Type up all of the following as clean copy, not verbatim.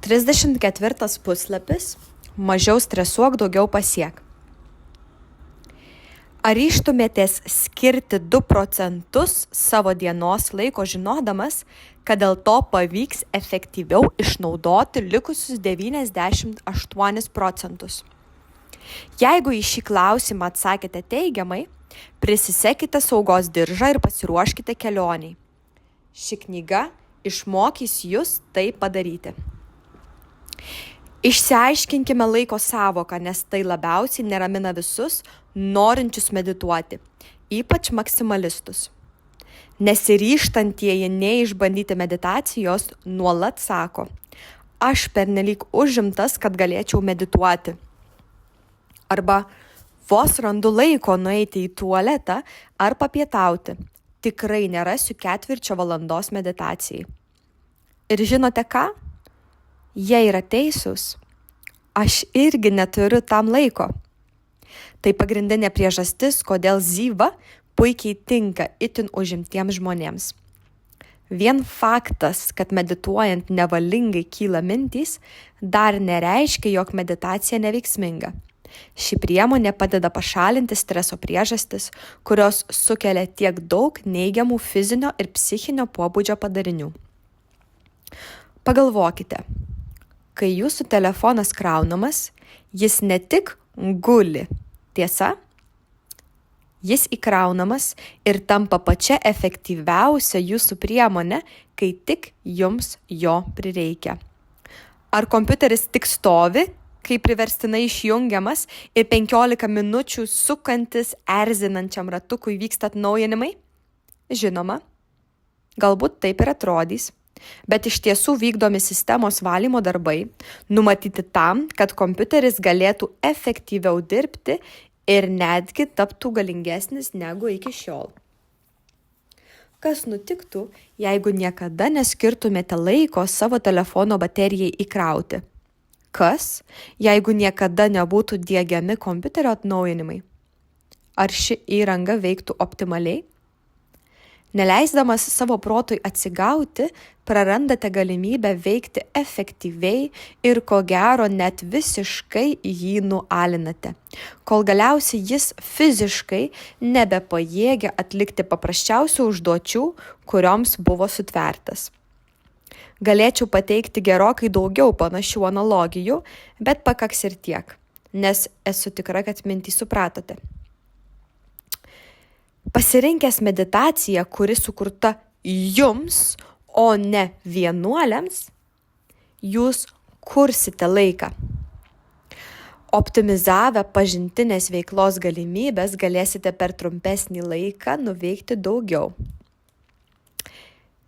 34 puslapis. Mažiau stresuok, daugiau pasiek. Ar ryžtumėtės skirti 2% savo dienos laiko žinodamas, kad dėl to pavyks efektyviau išnaudoti likusius 98%? Jeigu į šį klausimą atsakėte teigiamai, prisisekite saugos diržą ir pasiruoškite kelioniai. Ši knyga išmokys jūs tai padaryti. Išsiaiškinkime laiko sąvoką, nes tai labiausiai neramina visus, norinčius medituoti, ypač maksimalistus. Nesiryžtantieji neišbandyti meditacijos nuolat sako, aš pernelyg užimtas, kad galėčiau medituoti. Arba vos randu laiko nueiti į tualetą ar papietauti, tikrai nerasiu 4 valandos meditacijai. Ir žinote ką? Jie yra teisūs. Aš irgi neturiu tam laiko. Tai pagrindinė priežastis, kodėl Ziva puikiai tinka itin užimtiems žmonėms. Vien faktas, kad medituojant nevalingai kyla mintys, dar nereiškia, jog meditacija neveiksminga. Ši priemonė padeda pašalinti streso priežastis, kurios sukelia tiek daug neigiamų fizinio ir psichinio pobūdžio padarinių. Pagalvokite, kai jūsų telefonas kraunamas, jis ne tik guli, tiesa? Jis įkraunamas ir tampa pačia efektyviausia jūsų priemonė, kai tik jums jo prireikia. Ar kompiuteris tik stovi, kai priverstinai išjungiamas ir 15 minučių sukantis erzinančiam ratukui vyksta atnaujinimai? Žinoma, galbūt taip ir atrodys. Bet iš tiesų vykdomi sistemos valymo darbai, numatyti tam, kad kompiuteris galėtų efektyviau dirbti ir netgi taptų galingesnis negu iki šiol. Kas nutiktų, jeigu niekada neskirtumėte laiko savo telefono baterijai įkrauti? Kas, jeigu niekada nebūtų diegiami kompiuterio atnaujinimai? Ar ši įranga veiktų optimaliai? Neleisdamas savo protui atsigauti, prarandate galimybę veikti efektyviai ir ko gero net visiškai jį nualinate, kol galiausiai jis fiziškai nebepajėgia atlikti paprasčiausių užduočių, kurioms buvo sutvertas. Galėčiau pateikti gerokai daugiau panašių analogijų, bet pakaks ir tiek, nes esu tikra, kad mintį supratote. Pasirinkęs meditaciją, kuri sukurta jums, o ne vienuoliams, jūs kursite laiką. Optimizavę pažintinės veiklos galimybės galėsite per trumpesnį laiką nuveikti daugiau.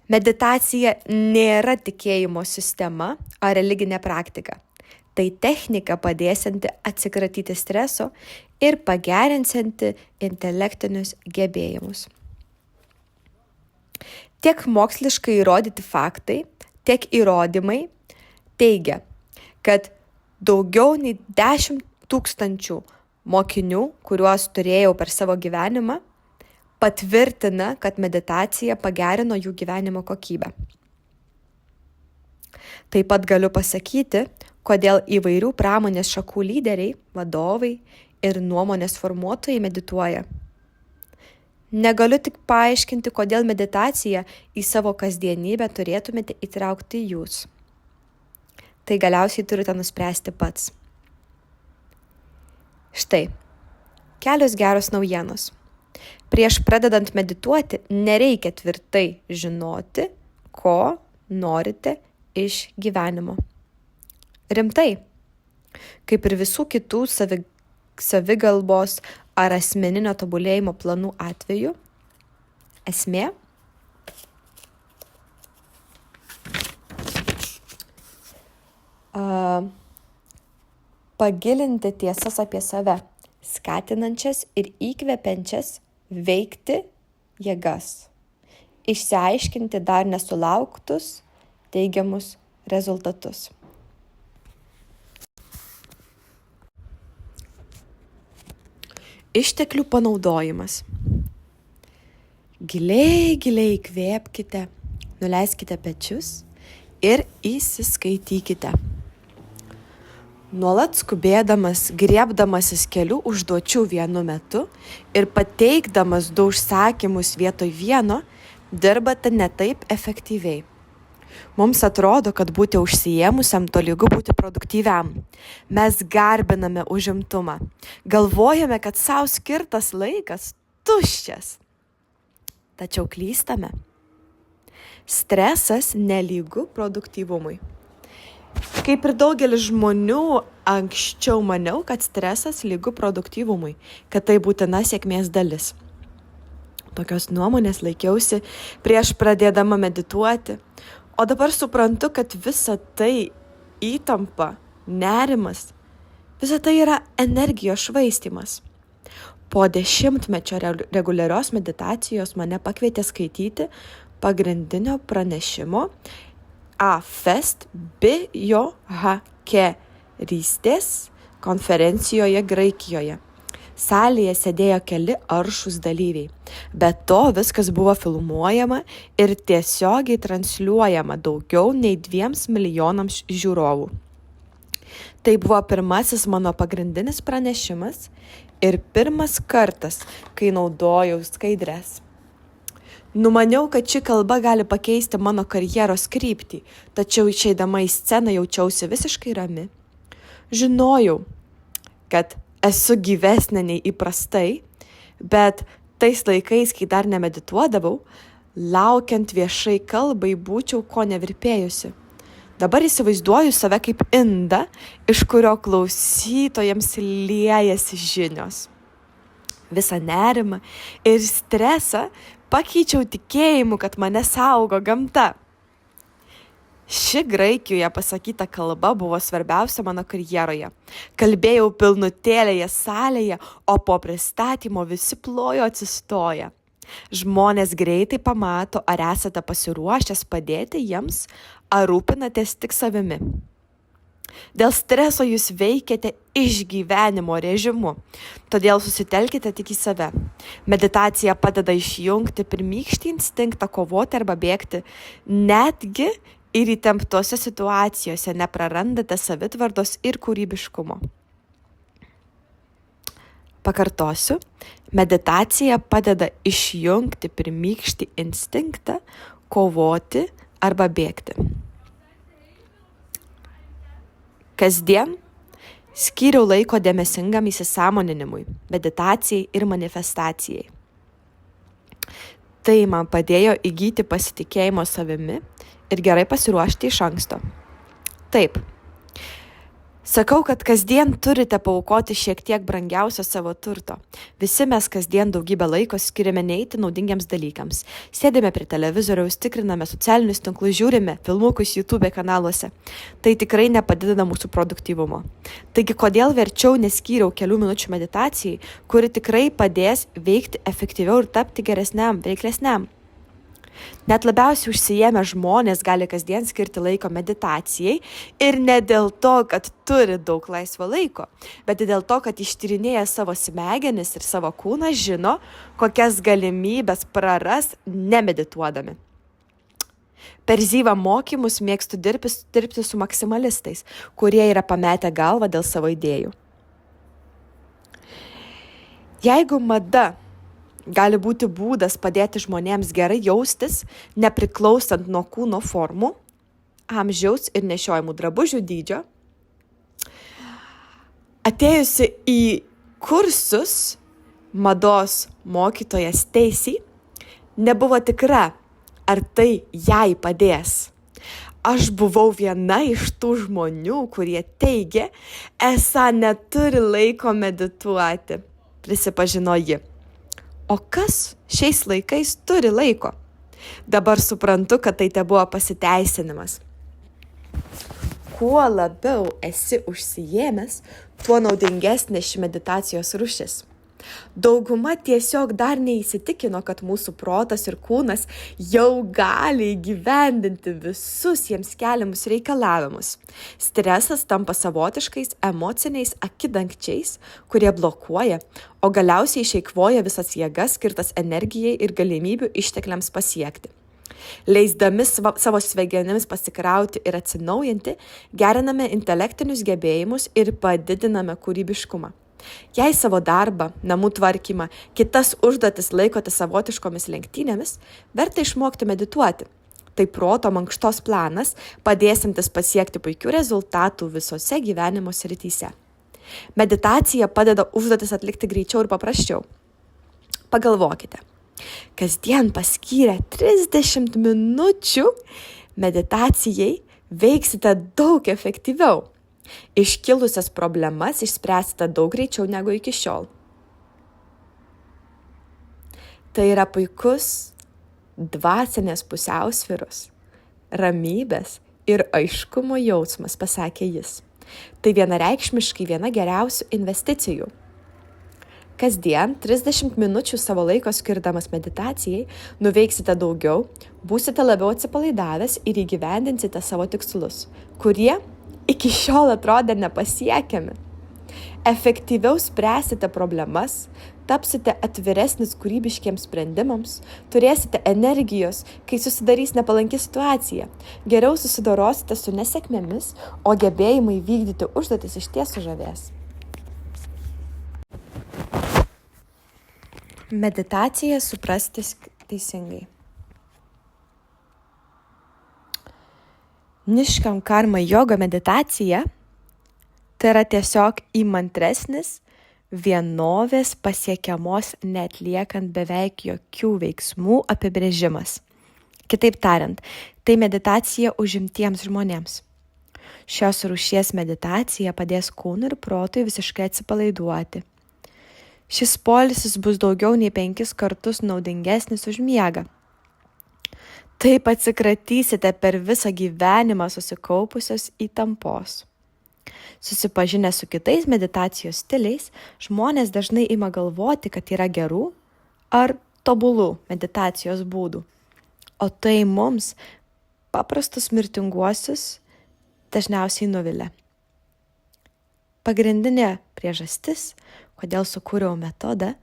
Meditacija nėra tikėjimo sistema ar religinė praktika. Tai technika padėsianti atsikratyti streso ir pagerinsianti intelektinius gebėjimus. Tiek moksliškai įrodyti faktai, tiek įrodymai teigia, kad daugiau nei 10 000 mokinių, kuriuos turėjau per savo gyvenimą, patvirtina, kad meditacija pagerino jų gyvenimo kokybę. Taip pat galiu pasakyti, kodėl įvairių pramonės šakų lyderiai, vadovai ir nuomonės formuotojai medituoja. Negaliu tik paaiškinti, kodėl meditaciją į savo kasdienybę turėtumėte įtraukti jūs. Tai galiausiai turite nuspręsti pats. Štai, kelios geros naujienos. Prieš pradedant medituoti, nereikia tvirtai žinoti, ko norite iš gyvenimo. Rimtai, kaip ir visų kitų savigalbos ar asmeninio tobulėjimo planų atveju, esmė pagilinti tiesas apie save, skatinančias ir įkvepiančias veikti jėgas, išsiaiškinti dar nesulauktus teigiamus rezultatus. Išteklių panaudojimas. Giliai įkvėpkite, nuleiskite pečius ir įsiskaitykite. Nuolat skubėdamas, griebdamasis kelių užduočių vienu metu ir pateikdamas 2 užsakymus vietoj vieno, dirbate ne taip efektyviai. Mums atrodo, kad būti užsiėmusiam tolygu būti produktyviam. Mes garbiname užimtumą. Galvojame, kad savo skirtas laikas tuščias. Tačiau klystame. Stresas nelygu produktyvumui. Kaip ir daugelis žmonių, anksčiau maniau, kad stresas lygu produktyvumui, kad tai būtina sėkmės dalis. Tokios nuomonės laikiausi prieš pradėdama medituoti, o dabar suprantu, kad visa tai įtampa, nerimas, visa tai yra energijos švaistymas. Po 10-mečio reguliarios meditacijos mane pakvietė skaityti pagrindinio pranešimo A-Fest biohakerystės konferencijoje Graikijoje. Salėje sėdėjo keli aršūs dalyviai. Be to viskas buvo filmuojama ir tiesiogiai transliuojama daugiau nei 2 milijonams žiūrovų. Tai buvo pirmasis mano pagrindinis pranešimas ir pirmas kartas, kai naudojau skaidres. Numaniau, kad ši kalba gali pakeisti mano karjeros kryptį, tačiau išeidama į sceną jaučiausi visiškai rami. Žinojau, kad esu gyvesnė nei įprastai, bet tais laikais, kai dar nemedituodavau, laukiant viešai kalbai būčiau ko nevirpėjusi. Dabar įsivaizduoju save kaip indą, iš kurio klausytojams liejasi žinios. Visą nerimą ir stresą pakeičiau tikėjimu, kad mane saugo gamta. Ši Graikijoje pasakyta kalba buvo svarbiausia mano karjeroje. Kalbėjau pilnutėlėje salėje, o po pristatymo visi plojo atsistoję. Žmonės greitai pamato, ar esate pasiruošęs padėti jiems, ar rūpinatės tik savimi. Dėl streso jūs veikiate išgyvenimo režimu, todėl susitelkite tik į save. Meditacija padeda išjungti pirmykštį instinktą kovoti arba bėgti, netgi ir įtemptose situacijose neprarandate savitvardos ir kūrybiškumo. Pakartosiu, meditacija padeda išjungti pirmykštį instinktą kovoti arba bėgti. Kasdien skyriau laiko dėmesingam įsisąmoninimui, meditacijai ir manifestacijai. Tai man padėjo įgyti pasitikėjimo savimi ir gerai pasiruošti iš anksto. Taip, sakau, kad kasdien turite paaukoti šiek tiek brangiausio savo turto. Visi mes kasdien daugybę laiko skiriame neiti naudingiams dalykams. Sėdime prie televizoriaus, tikriname socialinius tinklus, žiūrime filmukus YouTube kanaluose. Tai tikrai nepadidina mūsų produktyvumo. Taigi, kodėl verčiau neskyriau kelių minučių meditacijai, kuri tikrai padės veikti efektyviau ir tapti geresniam, veiklesniam? Net labiausiai užsiėmę žmonės gali kasdien skirti laiko meditacijai ir ne dėl to, kad turi daug laisvo laiko, bet dėl to, kad ištyrinėję savo smegenis ir savo kūną žino, kokias galimybės praras nemedituodami. Per Zyvą mokymus mėgstu dirbti su maksimalistais, kurie yra pametę galvą dėl savo idėjų. Jeigu mada gali būti būdas padėti žmonėms gerai jaustis, nepriklausant nuo kūno formų, amžiaus ir nešiojamų drabužių dydžio. Atėjusi į kursus mados mokytoja Stacy nebuvo tikra, ar tai jai padės. Aš buvau viena iš tų žmonių, kurie teigia, esą neturi laiko medituoti, prisipažino ji. O kas šiais laikais turi laiko? Dabar suprantu, kad tai tebuvo pasiteisinimas. Kuo labiau esi užsiėmęs, tuo naudingesnė ši meditacijos rūšis. Dauguma tiesiog dar neįsitikino, kad mūsų protas ir kūnas jau gali įgyvendinti visus jiems keliamus reikalavimus. Stresas tampa savotiškais emociniais akidangčiais, kurie blokuoja, o galiausiai išeikvoja visas jėgas skirtas energijai ir galimybių ištekliams pasiekti. Leisdami savo smegenims pasikrauti ir atsinaujinti, geriname intelektinius gebėjimus ir padidiname kūrybiškumą. Jei savo darbą, namų tvarkymą, kitas užduotis laikote savotiškomis lenktynėmis, verta išmokti medituoti. Tai proto mankštos planas, padėsintis pasiekti puikių rezultatų visose gyvenimo srityse. Meditacija padeda užduotis atlikti greičiau ir paprasčiau. Pagalvokite, kasdien paskyrę 30 minučių meditacijai veiksite daug efektyviau. Iškilusias problemas išspręsite daug greičiau negu iki šiol. Tai yra puikus dvasinės pusiausvyros, ramybės ir aiškumo jausmas, pasakė jis. Tai vienareikšmiškai viena geriausių investicijų. Kasdien 30 minučių savo laiko skirdamas meditacijai nuveiksite daugiau, būsite labiau atsipalaidavęs ir įgyvendinsite savo tikslus, kurie iki šiol atrodė nepasiekiami. Efektyviau spręsite problemas, tapsite atviresnis kūrybiškiems sprendimams, turėsite energijos, kai susidarys nepalanki situacija, geriau susidorosite su nesėkmėmis, o gebėjimai vykdyti užduotis išties sužavės. Meditacija suprasti teisingai. Niškam karma joga meditacija tai yra tiesiog įmantresnis, vienovės pasiekiamos neatliekant beveik jokių veiksmų apibrėžimas. Kitaip tariant, tai meditacija užimtiems žmonėms. Šios rūšies meditacija padės kūnui ir protui visiškai atsipalaiduoti. Šis poilsis bus daugiau nei 5 kartus naudingesnis už miegą. Taip atsikratysite per visą gyvenimą susikaupusios įtampos. Susipažinę su kitais meditacijos stiliais, žmonės dažnai ima galvoti, kad yra gerų ar tobulų meditacijos būdų. O tai mums, paprastus mirtinguosius, dažniausiai nuvilia. Pagrindinė priežastis, kodėl sukūriau metodą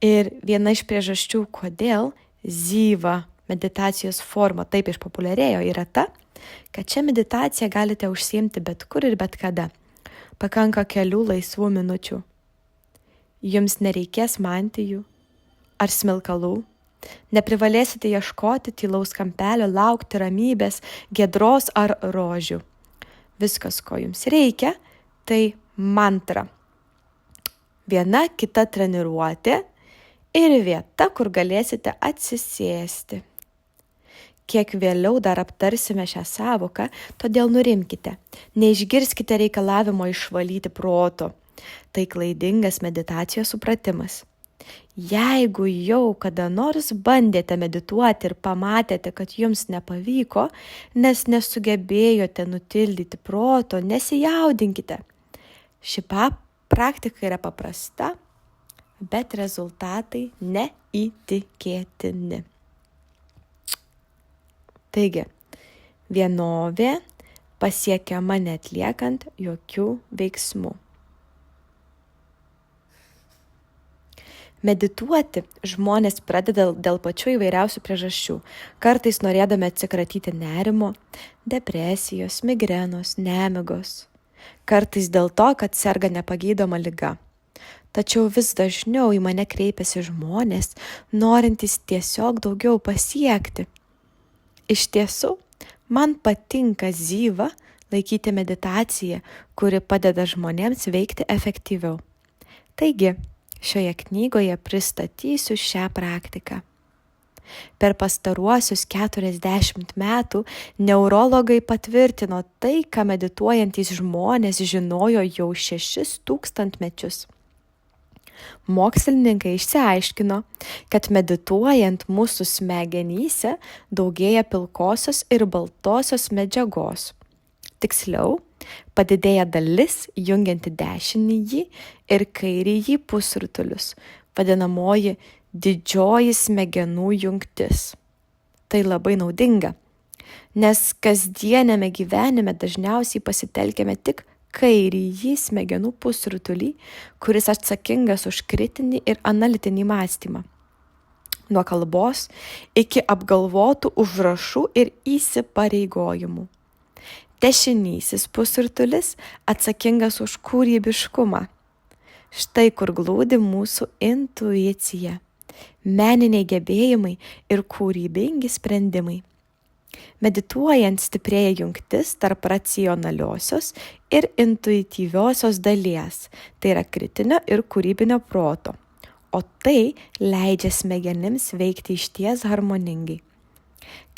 ir viena iš priežasčių, kodėl Ziva meditacijos forma taip išpopuliarėjo, yra ta, kad šią meditaciją galite užsiimti bet kur ir bet kada. Pakanka kelių laisvų minučių. Jums nereikės mantijų ar smilkalų. Neprivalėsite ieškoti tylaus kampelio, laukti ramybės, giedros ar rožių. Viskas, ko jums reikia, tai mantra. Viena kita treniruotė ir vieta, kur galėsite atsisėsti. Kiek vėliau dar aptarsime šią sąvoką, todėl nurimkite. Neišgirskite reikalavimo išvalyti proto. Tai klaidingas meditacijos supratimas. Jeigu jau kada nors bandėte medituoti ir pamatėte, kad jums nepavyko, nes nesugebėjote nutildyti proto, nesijaudinkite. Ši praktika yra paprasta, bet rezultatai neįtikėtini. Taigi, vienovė pasiekiama neatliekant jokių veiksmų. Medituoti žmonės pradeda dėl pačių įvairiausių priežasčių, kartais norėdami atsikratyti nerimo, depresijos, migrenos, nemigos, kartais dėl to, kad serga nepagydoma liga. Tačiau vis dažniau į mane kreipiasi žmonės, norintys tiesiog daugiau pasiekti. Iš tiesų, man patinka Ziva laikyti meditaciją, kuri padeda žmonėms veikti efektyviau. Taigi, šioje knygoje pristatysiu šią praktiką. Per pastaruosius 40 metų neurologai patvirtino tai, ką medituojantys žmonės žinojo jau 6000 metus. Mokslininkai išsiaiškino, kad medituojant mūsų smegenyse daugėja pilkosios ir baltosios medžiagos. Tiksliau, padidėja dalis jungianti dešinįjį ir kairįjį pusrutulius, vadinamoji didžioji smegenų jungtis. Tai labai naudinga, nes kasdienėme gyvenime dažniausiai pasitelkiame tik kairįjį smegenų pusrutulį, kuris atsakingas už kritinį ir analitinį mąstymą. nuo kalbos iki apgalvotų užrašų ir įsipareigojimų. Dešinysis pusrutulis atsakingas už kūrybiškumą. Štai kur glūdi mūsų intuicija, meniniai gebėjimai ir kūrybingi sprendimai. Medituojant stiprėja jungtis tarp racionaliosios ir intuityviosios dalies, tai yra kritinio ir kūrybinio proto, o tai leidžia smegenims veikti išties harmoningai.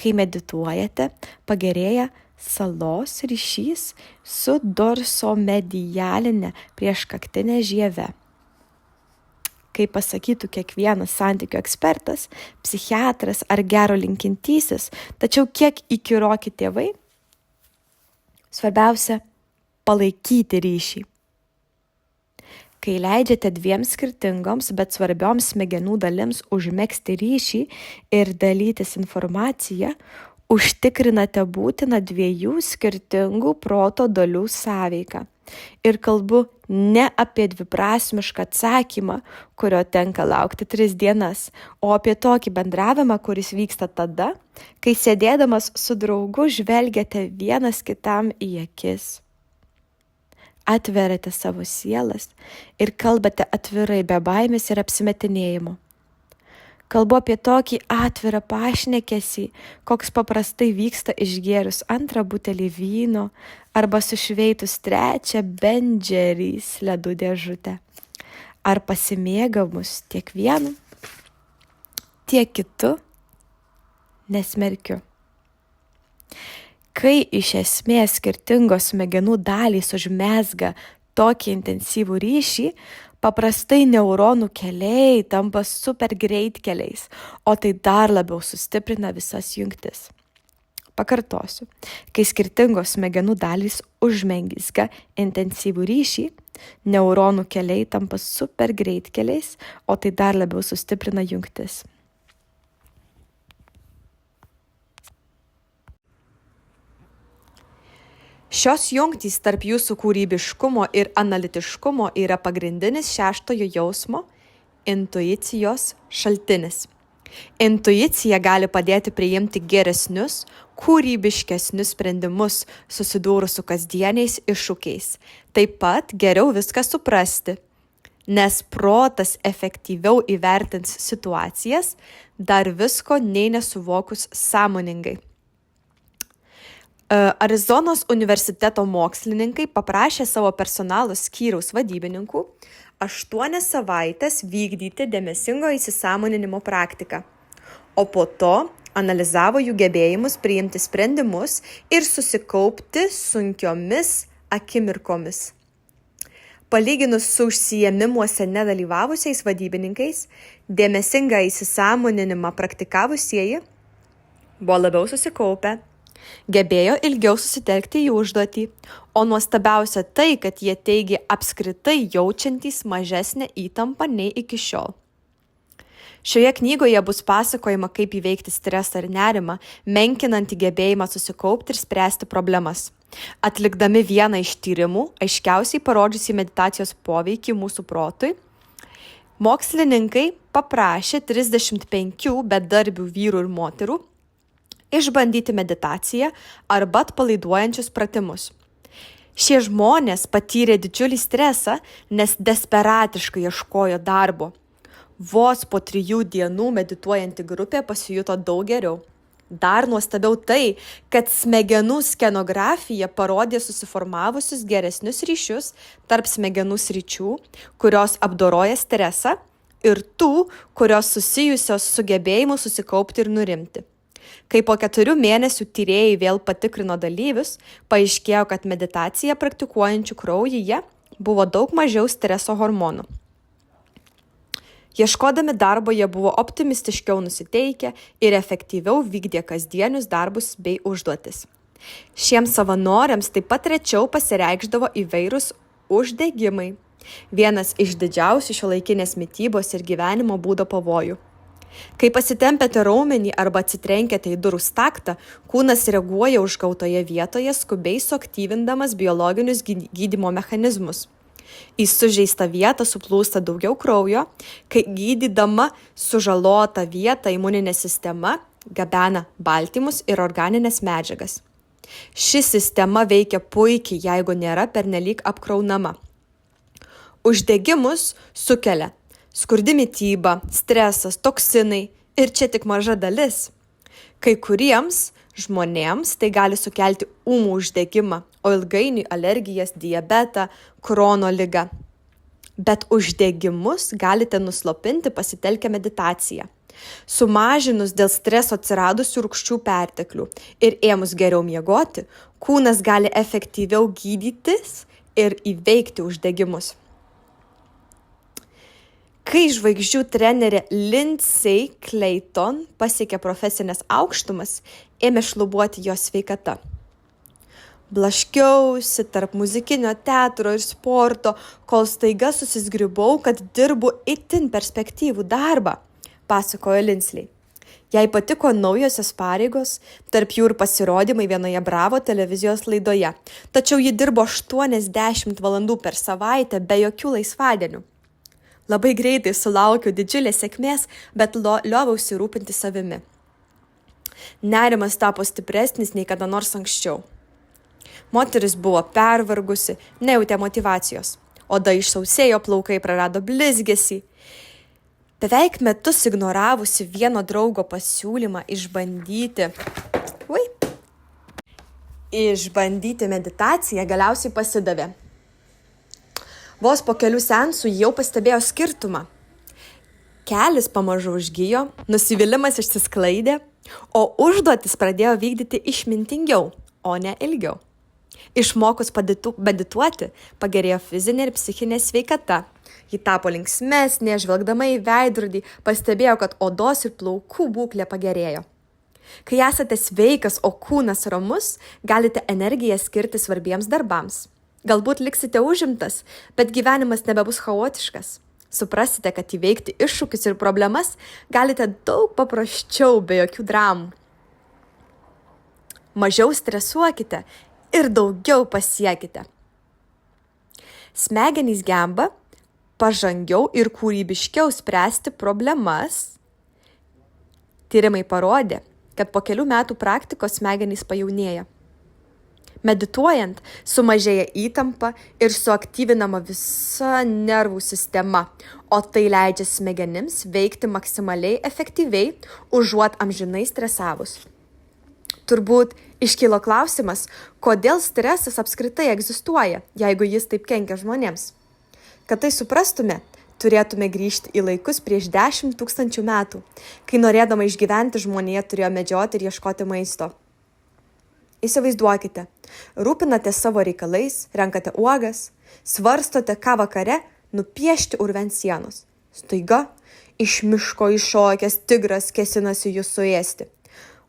Kai medituojate, pagerėja salos ryšys su dorsomedialine prieškaktinė žieve. Kaip pasakytų kiekvienas santykių ekspertas, psichiatras ar gero linkintysis, tačiau kiek įkyroki tėvai, svarbiausia – palaikyti ryšį. Kai leidžiate dviem skirtingoms, bet svarbioms smegenų dalims užmegzti ryšį ir dalytis informaciją, užtikrinate būtiną dviejų skirtingų proto dalių sąveiką. Ir kalbu ne apie dviprasmišką atsakymą, kurio tenka laukti 3 dienas, o apie tokį bendravimą, kuris vyksta tada, kai sėdėdamas su draugu žvelgiate vienas kitam į akis. Atveriate savo sielas ir kalbate atvirai be baimės ir apsimetinėjimo. Kalbu apie tokį atvirą pašnekesį, koks paprastai vyksta išgėrus 2 butelį vyno arba sušveitus 3 bendžerys ledų dėžutę. Ar pasimėgamus tiek vienu, tiek kitu nesmerkiu. Kai iš esmės skirtingos smegenų dalys užmezga tokį intensyvų ryšį, paprastai neuronų keliai tampa super greitkeliais, o tai dar labiau sustiprina visas jungtis. Pakartosiu, kai skirtingos smegenų dalys užmezga intensyvų ryšį, neuronų keliai tampa super greitkeliais, o tai dar labiau sustiprina jungtis. Šios jungtys tarp jūsų kūrybiškumo ir analitiškumo yra pagrindinis 6-ojo jausmo, intuicijos šaltinis. Intuicija gali padėti priimti geresnius, kūrybiškesnius sprendimus susidūrus su kasdieniais iššūkiais. Taip pat geriau viską suprasti, nes protas efektyviau įvertins situacijas, dar visko nei nesuvokus sąmoningai. Arizonos universiteto mokslininkai paprašė savo personalo skyriaus vadybininkų 8 savaites vykdyti dėmesingo įsisąmoninimo praktiką, o po to analizavo jų gebėjimus priimti sprendimus ir susikaupti sunkiomis akimirkomis. Palyginus su užsiėmimuose nedalyvavusiais vadybininkais, dėmesingą įsisąmoninimą praktikavusieji buvo labiau susikaupę, gebėjo ilgiau susitelkti į užduotį, o nuostabiausia tai, kad jie teigė apskritai jaučiantys mažesnę įtampą nei iki šiol. Šioje knygoje bus pasakojama, kaip įveikti stresą ir nerimą, menkinantį gebėjimą susikaupti ir spręsti problemas. Atlikdami vieną iš tyrimų, aiškiausiai parodžiusį meditacijos poveikį mūsų protui, mokslininkai paprašė 35 bedarbių vyrų ir moterų išbandyti meditaciją arba atpalaiduojančius pratimus. Šie žmonės patyrė didžiulį stresą, nes desperatiškai ieškojo darbo. Vos po 3 dienų medituojanti grupė pasijuto daug geriau. Dar nuostabiau tai, kad smegenų skenografija parodė susiformavusius geresnius ryšius tarp smegenų sričių, kurios apdoroja stresą, ir tų, kurios susijusios su gebėjimu susikaupti ir nurimti. Kai po 4 mėnesių tyrėjai vėl patikrino dalyvius, paaiškėjo, kad meditaciją praktikuojančių kraujyje buvo daug mažiau streso hormonų. Ieškodami darbo jie buvo optimistiškiau nusiteikę ir efektyviau vykdė kasdienius darbus bei užduotis. Šiems savanoriams taip pat rečiau pasireikšdavo įvairūs uždegimai, vienas iš didžiausių šiuolaikinės mitybos ir gyvenimo būdo pavojų. Kai pasitempėte raumenį arba atsitrenkėte į durų staktą, kūnas reaguoja užgautoje vietoje, skubiai suaktyvindamas biologinius gydymo mechanizmus. Į sužeistą vietą suplūsta daugiau kraujo, kai gydydama sužalotą vietą imuninė sistema gabena baltymus ir organines medžiagas. Ši sistema veikia puikiai, jeigu nėra pernelyg apkraunama. Uždegimus sukelia skurdi mityba, stresas, toksinai ir čia tik maža dalis. Kai kuriems žmonėms tai gali sukelti ūmų uždegimą, o ilgainiui alergijas, diabetą, Krono ligą. Bet uždegimus galite nuslopinti pasitelkę meditaciją. Sumažinus dėl streso atsiradusių rūgščių perteklių ir ėmus geriau miegoti, kūnas gali efektyviau gydytis ir įveikti uždegimus. Kai žvaigždžių trenerė Lindsay Clayton pasiekė profesinės aukštumas, ėmė šlubuoti jos sveikata. Blaškiausi tarp muzikinio teatro ir sporto, kol staiga susizgribau, kad dirbu itin perspektyvų darbą, pasakojo Lindsay. Jai patiko naujosios pareigos, tarp jų ir pasirodymai vienoje Bravo televizijos laidoje, tačiau ji dirbo 80 valandų per savaitę be jokių laisvadienių. Labai greitai sulaukiau didžiulės sėkmės, bet lioviausi rūpinti savimi. Nerimas tapo stipresnis nei kada nors anksčiau. Moteris buvo pervargusi, nejautė motyvacijos. Oda išsausėjo, plaukai prarado blizgesį. Beveik metus ignoravusi vieno draugo pasiūlymą išbandyti meditaciją, galiausiai pasidavė. Vos po kelių seansų jau pastebėjo skirtumą. Kelis pamažu užgijo, nusivylimas išsisklaidė, o užduotis pradėjo vykdyti išmintingiau, o ne ilgiau. Išmokus medituoti, pagerėjo fizinė ir psichinė sveikata. Ji tapo linksmesnė, žvelgdama į veidrodį, pastebėjo, kad odos ir plaukų būklė pagerėjo. Kai esate sveikas, o kūnas ramus, galite energiją skirti svarbiems darbams. Galbūt liksite užimtas, bet gyvenimas nebebus chaotiškas. Suprasite, kad įveikti iššūkius ir problemas galite daug paprasčiau, be jokių dramų. Mažiau stresuokite ir daugiau pasiekite. Smegenys geba pažangiau ir kūrybiškiau spręsti problemas. Tyrimai parodė, kad po kelių metų praktikos smegenys pajaunėja. Medituojant sumažėja įtampa ir suaktyvinama visa nervų sistema, o tai leidžia smegenims veikti maksimaliai efektyviai, užuot amžinai stresavus. Turbūt iškilo klausimas, kodėl stresas apskritai egzistuoja, jeigu jis taip kenkia žmonėms. Kad tai suprastume, turėtume grįžti į laikus prieš 10 000 metų, kai norėdama išgyventi žmonija turėjo medžioti ir ieškoti maisto. Įsivaizduokite, rūpinate savo reikalais, renkate uogas, svarstote, ką vakare nupiešti urvens sienos. Staiga iš miško iššokęs tigras kėsinasi jus suėsti.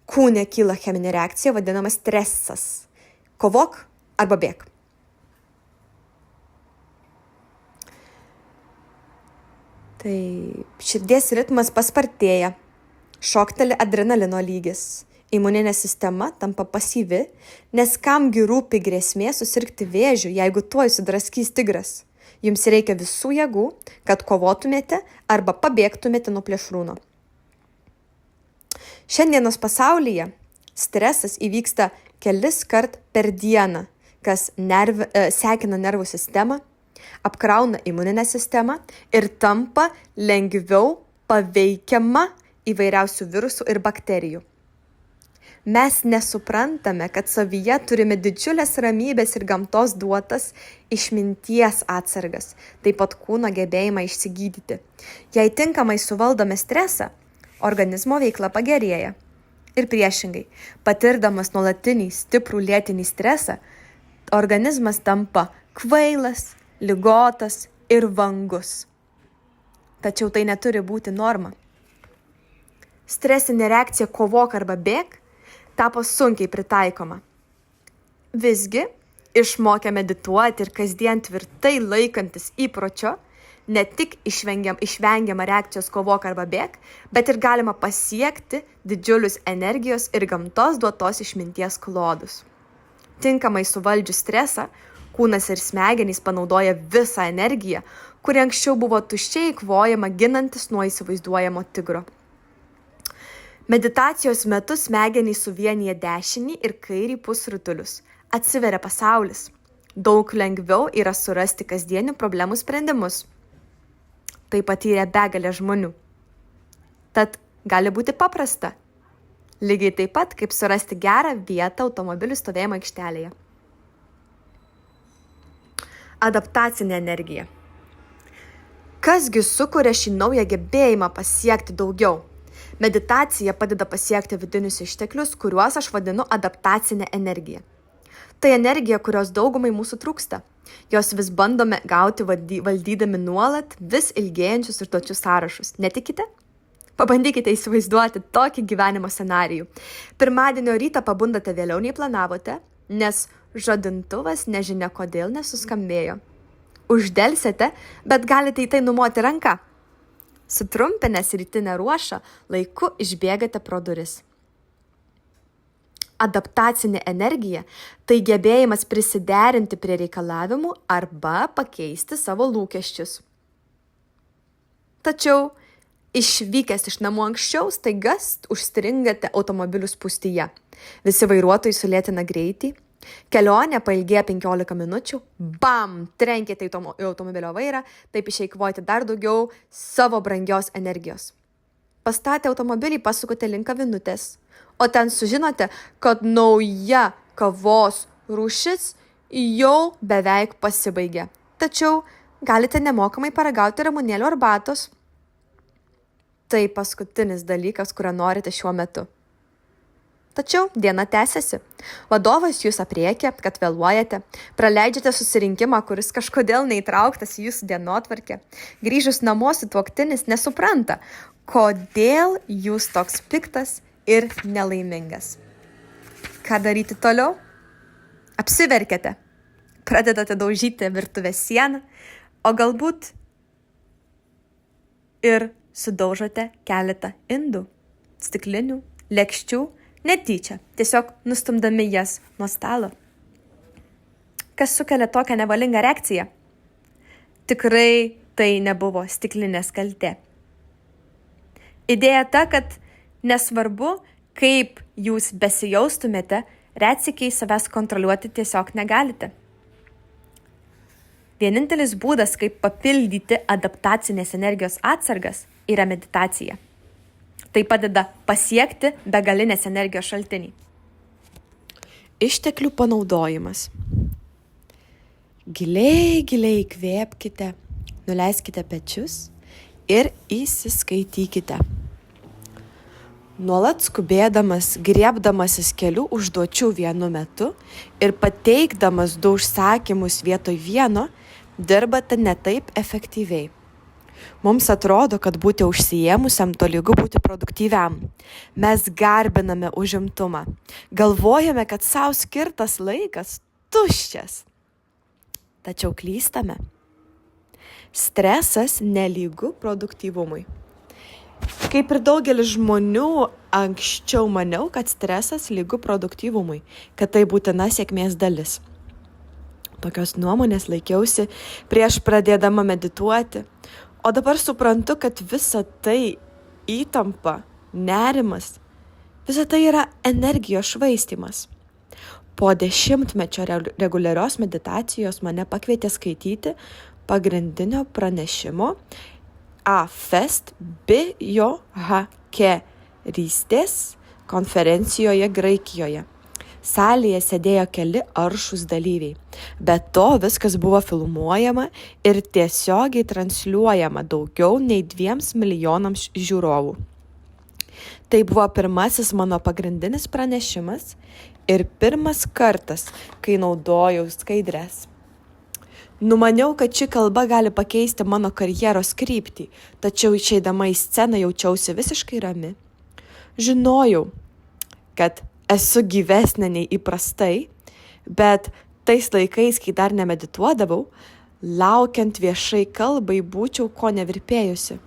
Kūne kyla cheminė reakcija, vadinama stresas. Kovok arba bėk. Tai širdies ritmas paspartėja, šokteli adrenalino lygis. Imuninė sistema tampa pasyvi, nes kamgi rūpi grėsmė susirgti vėžiu, jeigu tuoj sudraskys tigras. Jums reikia visų jėgų, kad kovotumėte arba pabėgtumėte nuo plėšrūno. Šiandienos pasaulyje stresas įvyksta kelis kart per dieną, kas sekina nervų sistemą, apkrauna imuninę sistemą ir tampa lengviau paveikiama įvairiausių virusų ir bakterijų. Mes nesuprantame, kad savyje turime didžiulės ramybės ir gamtos duotas išminties atsargas, taip pat kūno gebėjimą išsigydyti. Jei tinkamai suvaldome stresą, organizmo veikla pagerėja. Ir priešingai, patirdamas nuolatinį stiprų lėtinį stresą, organizmas tampa kvailas, ligotas ir vangus. Tačiau tai neturi būti norma. Stresinė reakcija kovok arba bėk tapo sunkiai pritaikoma. Visgi, išmokę medituoti ir kasdien tvirtai laikantis įpročio, ne tik išvengiama reakcijos kovok arba bėk, bet ir galima pasiekti didžiulius energijos ir gamtos duotos išminties klodus. Tinkamai suvaldžius stresą, Kūnas ir smegenys panaudoja visą energiją, kuri anksčiau buvo tuščiai eikvojama ginantis nuo įsivaizduojamo tigro. Meditacijos metu smegenys suvienyje dešinį ir kairį pusrutulius. Atsiveria pasaulis. Daug lengviau yra surasti kasdienių problemų sprendimus. Tai patyrė begalė žmonių. Tad gali būti paprasta. Lygiai taip pat, kaip surasti gerą vietą automobilių stovėjimo aikštelėje. Adaptacinė energija. Kasgi sukuria šį naują gebėjimą pasiekti daugiau? Meditacija padeda pasiekti vidinius išteklius, kuriuos aš vadinu adaptacinė energija. Tai energija, kurios daugumai mūsų trūksta. Jos vis bandome gauti valdydami nuolat vis ilgėjančius užduočių sąrašus. Netikite? Pabandykite įsivaizduoti tokį gyvenimo scenarijų. Pirmadienio rytą pabundate vėliau nei planavote, nes žadintuvas nežinia kodėl nesuskambėjo. Uždelsite, bet galite į tai numoti ranką. Sutrumpinęs rytinę ruošą, laiku išbėgate pro duris. Adaptacinė energija – tai gebėjimas prisiderinti prie reikalavimų arba pakeisti savo lūkesčius. Tačiau išvykęs iš namų anksčiau, staiga užstringate automobilių spūstyje. Visi vairuotojai sulėtina greitį, kelionė pailgėja 15 minučių, bam, trenkite į automobilio vairą, taip išeikvojate dar daugiau savo brangios energijos. Pastatę automobilį pasukate link kavinutės, o ten sužinote, kad nauja kavos rūšis jau beveik pasibaigė. Tačiau galite nemokamai paragauti ramunėlių arbatos. Tai paskutinis dalykas, kurio norite šiuo metu. Tačiau diena tęsiasi. Vadovas jūs aprėkia, kad vėluojate, praleidžiate susirinkimą, kuris kažkodėl neįtrauktas į jūsų dienotvarkę. Grįžus namo sutuoktinis nesupranta, kodėl jūs toks piktas ir nelaimingas. Ką daryti toliau? Apsiverkėte, pradedate daužyti virtuvės sieną, o galbūt ir sudaužote keletą indų, stiklinių, lėkščių, netyčia, tiesiog nustumdami jas nuo stalo. Kas sukelia tokią nevalingą reakciją? Tikrai tai nebuvo stiklinės kaltė. Idėja ta, kad nesvarbu, kaip jūs besijaustumėte, retsykiai savęs kontroliuoti tiesiog negalite. Vienintelis būdas, kaip papildyti adaptacinės energijos atsargas, yra meditacija. Tai padeda pasiekti begalinės energijos šaltinį. Išteklių panaudojimas. Giliai įkvėpkite, nuleiskite pečius ir įsiskaitykite. Nuolat skubėdamas, griebdamasis kelių užduočių vienu metu ir pateikdamas 2 užsakymus vietoj vieno, dirbate ne taip efektyviai. Mums atrodo, kad būti užsiėmusiam tolygu būti produktyviam. Mes garbiname užimtumą. Galvojame, kad savo skirtas laikas tuščias. Tačiau klystame. Stresas nelygu produktyvumui. Kaip ir daugelis žmonių, anksčiau maniau, kad stresas lygu produktyvumui, kad tai būtina sėkmės dalis. Tokios nuomonės laikiausi prieš pradėdama medituoti, o dabar suprantu, kad visa tai įtampa, nerimas, visa tai yra energijos švaistymas. Po 10-mečio reguliarios meditacijos mane pakvietė skaityti pagrindinio pranešimo A-Fest biohakerystės konferencijoje Graikijoje. Salėje sėdėjo keli aršūs dalyviai. Be to viskas buvo filmuojama ir tiesiogiai transliuojama daugiau nei 2 milijonams žiūrovų. Tai buvo pirmasis mano pagrindinis pranešimas ir pirmas kartas, kai naudojau skaidres. Numaniau, kad ši kalba gali pakeisti mano karjeros kryptį, tačiau išeidama į sceną jaučiausi visiškai rami. Žinojau, kad esu gyvesnė nei įprastai, bet tais laikais, kai dar nemedituodavau, laukiant viešai kalbai būčiau ko nevirpėjusi.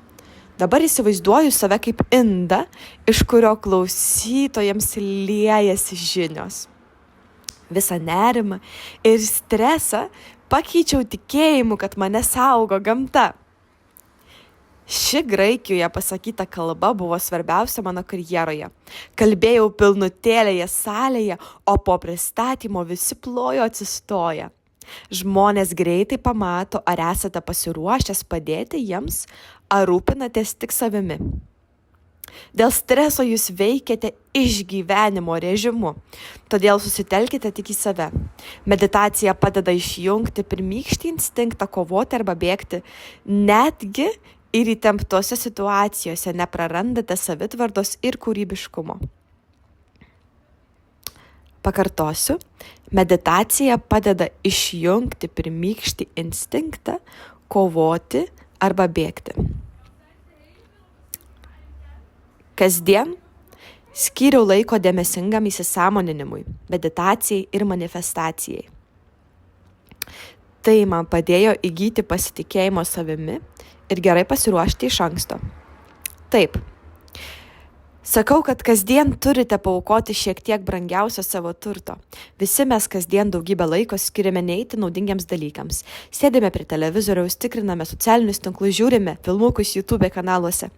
Dabar įsivaizduoju save kaip indą, iš kurio klausytojams liejasi žinios. Visą nerimą ir stresą pakeičiau tikėjimu, kad mane saugo gamta. Ši Graikijoje pasakyta kalba buvo svarbiausia mano karjeroje. Kalbėjau pilnutėlėje salėje, o po pristatymo visi plojo atsistoję. Žmonės greitai pamato, ar esate pasiruošęs padėti jiems, ar rūpinatės tik savimi. Dėl streso jūs veikiate išgyvenimo režimu, todėl susitelkite tik į save. Meditacija padeda išjungti pirmykštį instinktą kovoti arba bėgti, netgi ir įtemptose situacijose neprarandate savitvardos ir kūrybiškumo. Pakartosiu, meditacija padeda išjungti pirmykštį instinktą kovoti arba bėgti. Kasdien skyriau laiko dėmesingam įsisąmoninimui, meditacijai ir manifestacijai. Tai man padėjo įgyti pasitikėjimo savimi ir gerai pasiruošti iš anksto. Taip, sakau, kad kasdien turite paaukoti šiek tiek brangiausio savo turto. Visi mes kasdien daugybę laiko skiriame neiti naudingiams dalykams. Sėdime prie televizoriaus, tikriname socialinius tinklus, žiūrime filmukus YouTube kanaluose.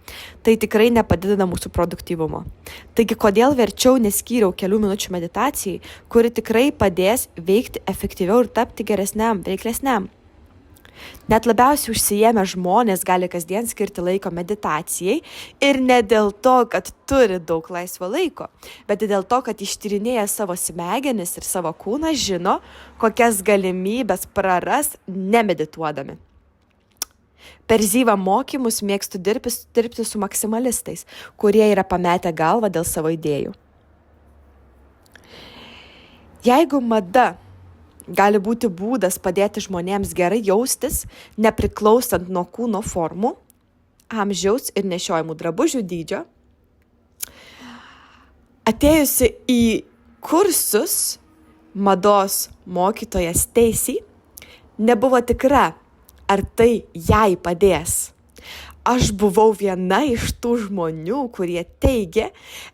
Tai tikrai nepadidina mūsų produktyvumo. Taigi, kodėl verčiau neskyriau kelių minučių meditacijai, kuri tikrai padės veikti efektyviau ir tapti geresniam, veiklesniam? Net labiausiai užsiėmę žmonės gali kasdien skirti laiko meditacijai ir ne dėl to, kad turi daug laisvo laiko, bet dėl to, kad ištyrinėję savo smegenis ir savo kūną žino, kokias galimybės praras nemedituodami. Per Zyvą mokymus mėgstu dirbti su maksimalistais, kurie yra pametę galvą dėl savo idėjų. Jeigu mada gali būti būdas padėti žmonėms gerai jaustis, nepriklausant nuo kūno formų, amžiaus ir nešiojamų drabužių dydžio, atėjusi į kursus mados mokytoja Stacy nebuvo tikra, ar tai jai padės. Aš buvau viena iš tų žmonių, kurie teigia,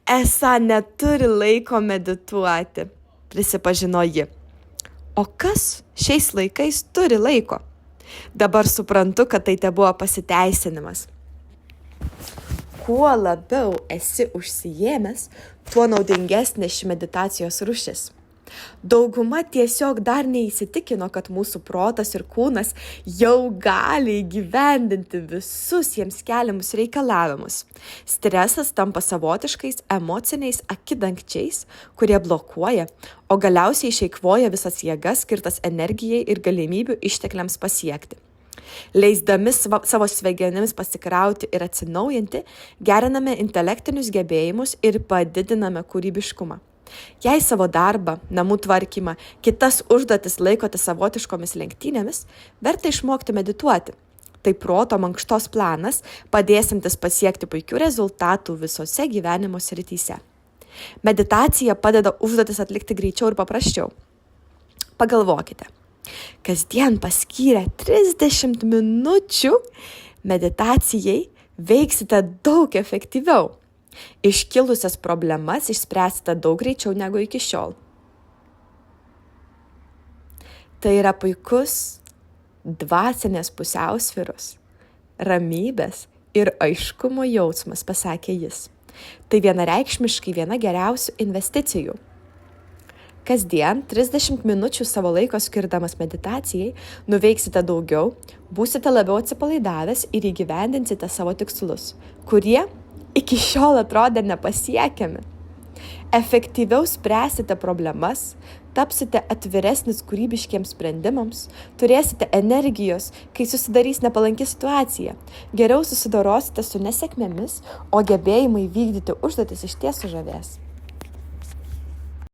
esą neturi laiko medituoti, prisipažino ji. O kas šiais laikais turi laiko? Dabar suprantu, kad tai tebuvo pasiteisinimas. Kuo labiau esi užsiėmęs, tuo naudingesnė ši meditacijos rūšis. Dauguma tiesiog dar neįsitikino, kad mūsų protas ir kūnas jau gali įgyvendinti visus jiems keliamus reikalavimus. Stresas tampa savotiškais emociniais akidangčiais, kurie blokuoja, o galiausiai išeikvoja visas jėgas skirtas energijai ir galimybių ištekliams pasiekti. Leisdami savo smegenims pasikrauti ir atsinaujinti, geriname intelektinius gebėjimus ir padidiname kūrybiškumą. Jei savo darbą, namų tvarkymą, kitas užduotis laikote savotiškomis lenktynėmis, verta išmokti medituoti. Tai proto mankštos planas, padėsintis pasiekti puikių rezultatų visose gyvenimo srityse. Meditacija padeda užduotis atlikti greičiau ir paprasčiau. Pagalvokite, kasdien paskyrę 30 minučių meditacijai veiksite daug efektyviau. Iškilusias problemas išspręsite daug greičiau negu iki šiol. Tai yra puikus dvasinės pusiausvyros, ramybės ir aiškumo jausmas, pasakė jis. Tai vienareikšmiškai viena geriausių investicijų. Kasdien 30 minučių savo laiko skirdamas meditacijai nuveiksite daugiau, būsite labiau atsipalaidavęs ir įgyvendinsite savo tikslus, kurie iki šiol atrodė nepasiekiami. Efektyviau spręsite problemas, tapsite atviresnis kūrybiškiems sprendimams, turėsite energijos, kai susidarys nepalanki situacija, geriau susidorosite su nesėkmėmis, o gebėjimai vykdyti užduotis išties sužavės.